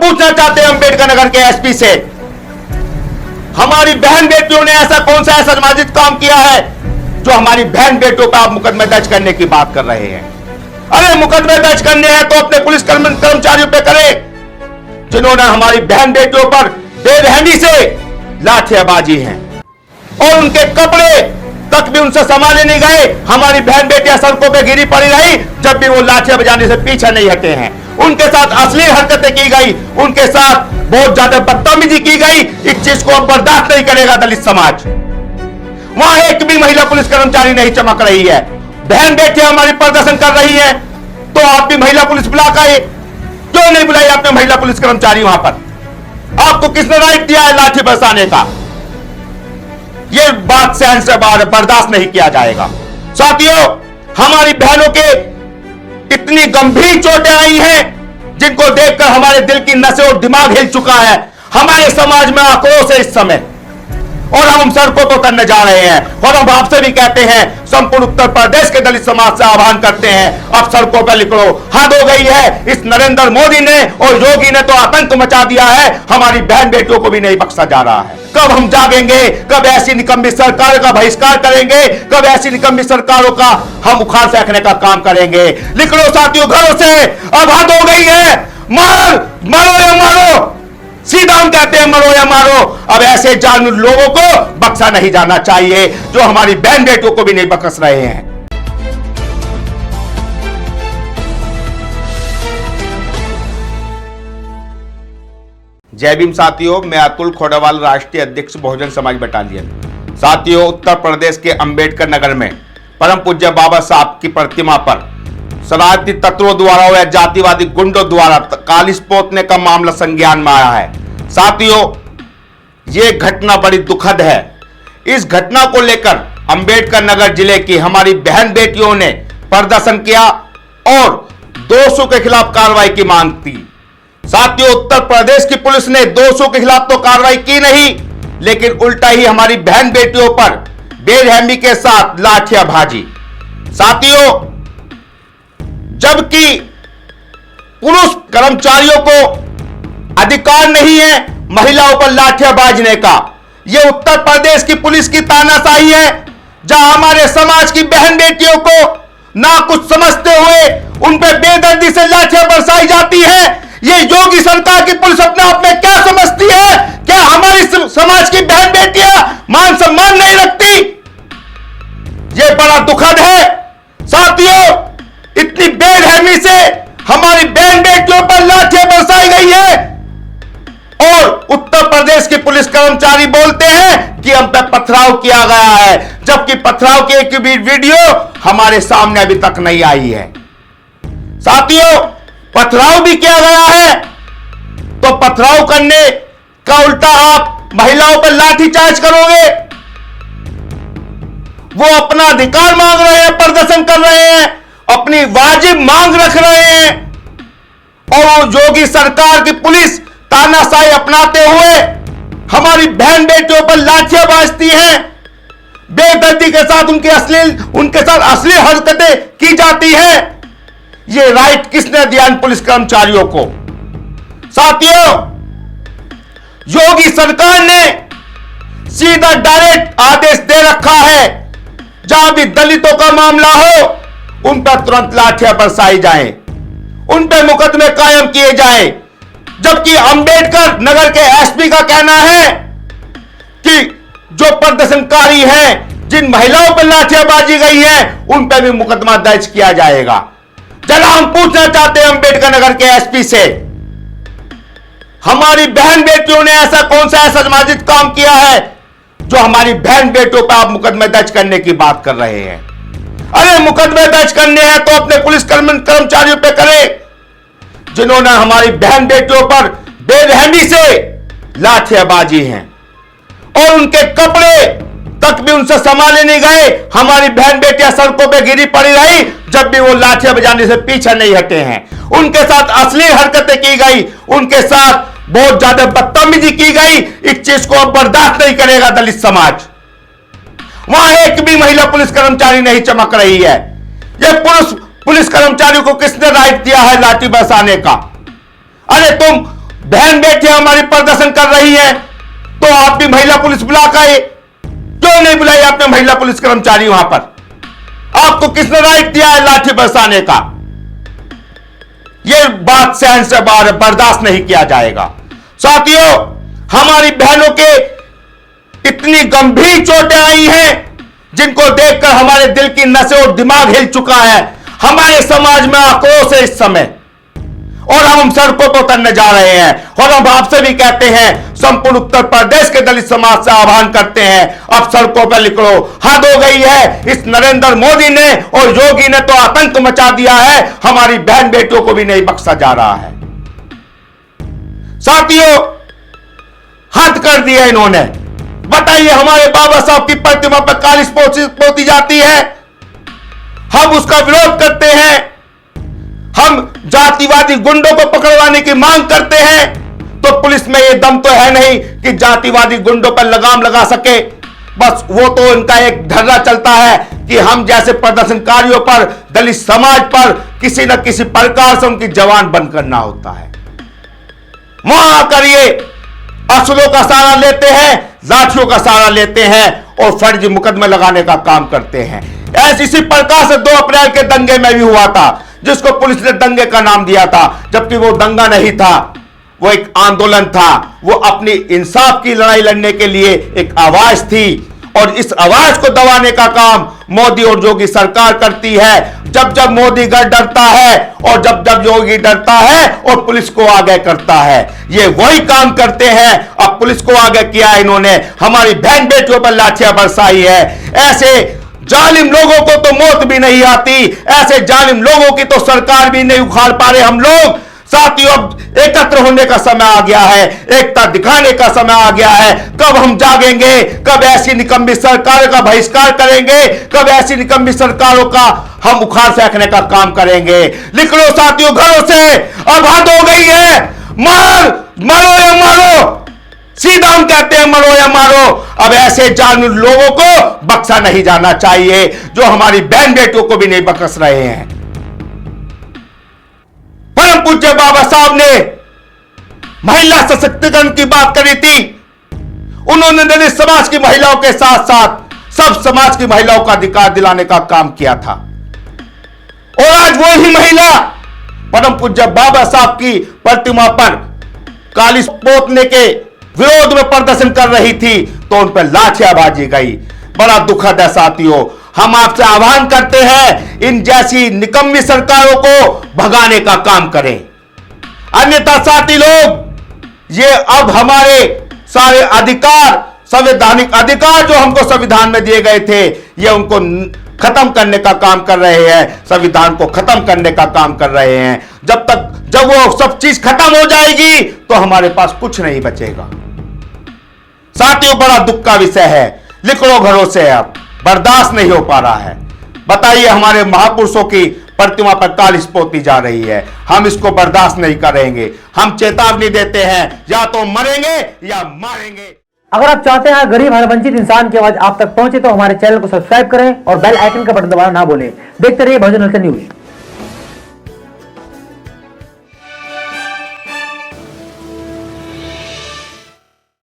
पूछना चाहते हैं अंबेडकर नगर के एसपी से, हमारी बहन बेटियों ने ऐसा कौन सा सामाजिक काम किया है जो हमारी बहन बेटियों पर आप मुकदमे दर्ज करने की बात कर रहे हैं? अरे मुकदमे दर्ज करने हैं तो अपने पुलिस कर्मचारियों पे करें जिन्होंने हमारी बहन बेटियों पर बेरहमी से लाठियाबाजी है, और उनके कपड़े तक भी उनसे संभाले नहीं गए। हमारी बहन बेटियां सड़कों पे गिरी पड़ी रही जब भी वो लाठियां बजाने से पीछे नहीं हटे हैं। उनके साथ अश्लील हरकतें की गई, उनके साथ बहुत ज्यादा बदतमीजी की गई। इस चीज को अब बर्दाश्त नहीं करेगा दलित समाज। वहां एक भी महिला पुलिस कर्मचारी नहीं चमक रही है। बहन बेटियां हमारी प्रदर्शन कर रही हैं, तो आप भी महिला पुलिस बुला कर क्यों नहीं बुलाई आपने महिला पुलिस कर्मचारी? वहां पर आपको किसने राइट दिया है लाठी बरसाने का? यह बात सहन से बाहर बर्दाश्त नहीं किया जाएगा। साथियों, हमारी बहनों के इतनी गंभीर चोटें आई हैं जिनको देखकर हमारे दिल की नसें और दिमाग हिल चुका है। हमारे समाज में आक्रोश है इस समय, और हम सड़कों पर उतरने जा रहे हैं। और हम आपसे भी कहते हैं, संपूर्ण उत्तर प्रदेश के दलित समाज से आह्वान करते हैं, अब सड़कों पर निकलो। हद हो गई है। इस नरेंद्र मोदी ने और योगी ने तो आतंक मचा दिया है, हमारी बहन बेटियों को भी नहीं बख्शा जा रहा है। कब हम जागेंगे? कब ऐसी निकम्मी सरकार का बहिष्कार करेंगे? कब ऐसी निकम्मी सरकारों का हम उखाड़ फेंकने का काम करेंगे? निकलो साथियों घरों से, अब हद हो गई है। मारो या मारो, सीधा हम कहते हैं मरो या मारो। अब ऐसे जानवर लोगों को बख्शा नहीं जाना चाहिए जो हमारी बहन बेटियों को भी नहीं बख्श रहे हैं। जय भीम साथियों, मैं अतुल खोड़ावाल, राष्ट्रीय अध्यक्ष बहुजन समाज बटालियन। साथियों, उत्तर प्रदेश के अंबेडकर नगर में परम पूज्य बाबा साहब की प्रतिमा पर शरारती तत्वों द्वारा या जातिवादी गुंडों द्वारा कालिस पोतने का मामला संज्ञान में आया है। साथियों, यह घटना बड़ी दुखद है। इस घटना को लेकर अंबेडकर नगर जिले की हमारी बहन बेटियों ने प्रदर्शन किया और दोषियों के खिलाफ कार्रवाई की मांग की। साथियों, उत्तर प्रदेश की पुलिस ने दोषियों के खिलाफ तो कार्रवाई की नहीं, लेकिन उल्टा ही हमारी बहन बेटियों पर बेरहमी के साथ लाठियां भाजी। साथियों, जबकि पुरुष कर्मचारियों को अधिकार नहीं है महिलाओं पर लाठियां बाजने का, यह उत्तर प्रदेश की पुलिस की तानाशाही है, जहां हमारे समाज की बहन बेटियों को ना कुछ समझते हुए उन पर बेदर्दी से लाठियां बरसाई जाती है। यह योगी सरकार की पुलिस अपने आप में क्या समझती है? क्या हमारी समाज की बहन बेटियां मान सम्मान नहीं रखती? यह बड़ा दुखद है। साथियों, इतनी बेरहमी से हमारी बहन बेटियों पर लाठियां बरसाई गई है और उत्तर प्रदेश के पुलिस कर्मचारी बोलते हैं कि हम पे पथराव किया गया है, जबकि पथराव की एक भी वीडियो हमारे सामने अभी तक नहीं आई है। साथियों, पथराव भी किया गया है तो पथराव करने का उल्टा आप महिलाओं पर लाठीचार्ज करोगे। वो अपना अधिकार मांग रहे हैं, प्रदर्शन कर रहे हैं, अपनी वाजिब मांग रख रहे हैं, और वो योगी सरकार की पुलिस तानाशाही अपनाते हुए हमारी बहन बेटियों पर लाठियां बाजती हैं। बेदर्दी के साथ उनके साथ अश्लील हरकतें की जाती हैं। ये राइट किसने दिया इन पुलिस कर्मचारियों को? साथियों, योगी सरकार ने सीधा डायरेक्ट आदेश दे रखा है, जहां भी दलितों का मामला हो उन पर तुरंत लाठियां बरसाई जाएं, उन पर मुकदमे कायम किए जाएं। जबकि अंबेडकर नगर के एसपी का कहना है कि जो प्रदर्शनकारी हैं, जिन महिलाओं पर लाठियां बाजी गई है, उन पर भी मुकदमा दर्ज किया जाएगा। चला, हम पूछना चाहते हैं अंबेडकर नगर के एसपी से, हमारी बहन बेटियों ने ऐसा कौन सा सामाजिक काम किया है जो हमारी बहन बेटियों पर आप मुकदमे दर्ज करने की बात कर रहे हैं? अरे मुकदमे दर्ज करने हैं तो अपने पुलिस कर्मचारियों पे करें जिन्होंने हमारी बहन बेटियों पर बेरहमी से लाठियाबाजी हैं, और उनके कपड़े तक भी उनसे संभाले नहीं गए। हमारी बहन बेटियां सड़कों पे गिरी पड़ी रही जब भी वो लाठियां बजाने से पीछे नहीं हटे हैं। उनके साथ अश्लील हरकतें की गई, उनके साथ बहुत ज्यादा बदतमीजी की गई। इस चीज को अब बर्दाश्त नहीं करेगा दलित समाज। वहां एक भी महिला पुलिस कर्मचारी नहीं चमक रही है। यह पुरुष पुलिस कर्मचारियों को किसने राइट दिया है लाठी बरसाने का? अरे तुम बहन बेटी हमारी प्रदर्शन कर रही है तो आप भी महिला पुलिस बुला कर क्यों नहीं बुलाई आपने महिला पुलिस कर्मचारी वहां पर? आपको किसने राइट दिया है लाठी बरसाने का? यह बात सहन से बाहर बर्दाश्त नहीं किया जाएगा। साथियों, हमारी बहनों के इतनी गंभीर चोटें आई हैं जिनको देखकर हमारे दिल की नसें और दिमाग हिल चुका है। हमारे समाज में आक्रोश है इस समय और हम सड़कों पर उतरने जा रहे हैं और हम आपसे भी कहते हैं, संपूर्ण उत्तर प्रदेश के दलित समाज से आह्वान करते हैं, अब सड़कों पर निकलो। हद हो गई है। इस नरेंद्र मोदी ने और योगी ने तो आतंक मचा दिया है, हमारी बहन बेटियों को भी नहीं बख्शा जा रहा है। साथियों, हद कर दिया इन्होंने। बताइए, हमारे बाबा साहब की प्रतिमा पर कालिश पोती जाती है, हम उसका विरोध करते हैं, हम जातिवादी गुंडों को पकड़वाने की मांग करते हैं, तो पुलिस में यह दम तो है नहीं कि जातिवादी गुंडों पर लगाम लगा सके। बस वो तो इनका एक ढर्रा चलता है कि हम जैसे प्रदर्शनकारियों पर, दलित समाज पर किसी न किसी प्रकार से उनकी जवान बंद करना होता है। वहां आकर ये असलों का सहारा लेते हैं, लाठियों का सहारा लेते हैं और फर्जी मुकदमे लगाने का काम करते हैं। ऐसे इसी प्रकार से 2 अप्रैल के दंगे में भी हुआ था, जिसको पुलिस ने दंगे का नाम दिया था, जबकि वो दंगा नहीं था, वो एक आंदोलन था। वो अपनी इंसाफ की लड़ाई लड़ने के लिए एक आवाज थी और इस आवाज को दबाने का काम मोदी और योगी सरकार करती है। जब जब मोदी डरता है और जब जब योगी डरता है और पुलिस को आगे करता है, ये वही काम करते हैं। अब पुलिस को आगे किया इन्होंने, हमारी बहन बेटियों पर लाठियां बरसाई है। ऐसे जालिम लोगों को तो मौत भी नहीं आती, ऐसे जालिम लोगों की तो सरकार भी नहीं उखाड़ पा रहे हम लोग। साथियों, अब एकत्र होने का समय आ गया है, एकता दिखाने का समय आ गया है। कब हम जागेंगे, कब ऐसी निकम्मी सरकारों का बहिष्कार करेंगे, कब ऐसी निकम्मी सरकारों का हम उखाड़ फेंकने का काम करेंगे। निकलो साथियों घरों से, अब हद हो गई है। मरो या मारो, सीधा हम कहते हैं, मरो या मारो। अब ऐसे जालिम लोगों को बख्शा नहीं जाना चाहिए जो हमारी बहन बेटियों को भी नहीं बख्श रहे हैं। परम पूज्य बाबा साहब ने महिला सशक्तिकरण की बात करी थी। उन्होंने दलित समाज की महिलाओं के साथ साथ सब समाज की महिलाओं का अधिकार दिलाने का काम किया था और आज वही महिला परम पूज्य बाबा साहब की प्रतिमा पर कालिश पोतने के विरोध में प्रदर्शन कर रही थी तो उन पर लाठियां बाजी गई। बड़ा दुखद है साथियों। हम आपसे आह्वान करते हैं, इन जैसी निकम्मी सरकारों को भगाने का काम करें, अन्यथा साथी लोग ये अब हमारे सारे अधिकार, संवैधानिक अधिकार जो हमको संविधान में दिए गए थे, ये उनको खत्म करने का काम कर रहे हैं, संविधान को खत्म करने का काम कर रहे हैं। जब वो सब चीज खत्म हो जाएगी तो हमारे पास कुछ नहीं बचेगा। साथियों, बड़ा दुख का विषय है। निकलो घरों से, अब बर्दाश्त नहीं हो पा रहा है। बताइए, हमारे महापुरुषों की प्रतिमा पर कालिश पोती जा रही है, हम इसको बर्दाश्त नहीं करेंगे। हम चेतावनी देते हैं, या तो मरेंगे या मारेंगे। अगर आप चाहते हैं गरीब हर वंचित इंसान की आवाज आप तक पहुंचे तो हमारे चैनल को सब्सक्राइब करें और बेल आइकन का बटन दबाना ना भूलें। देखते रहिए भोजन न्यूज।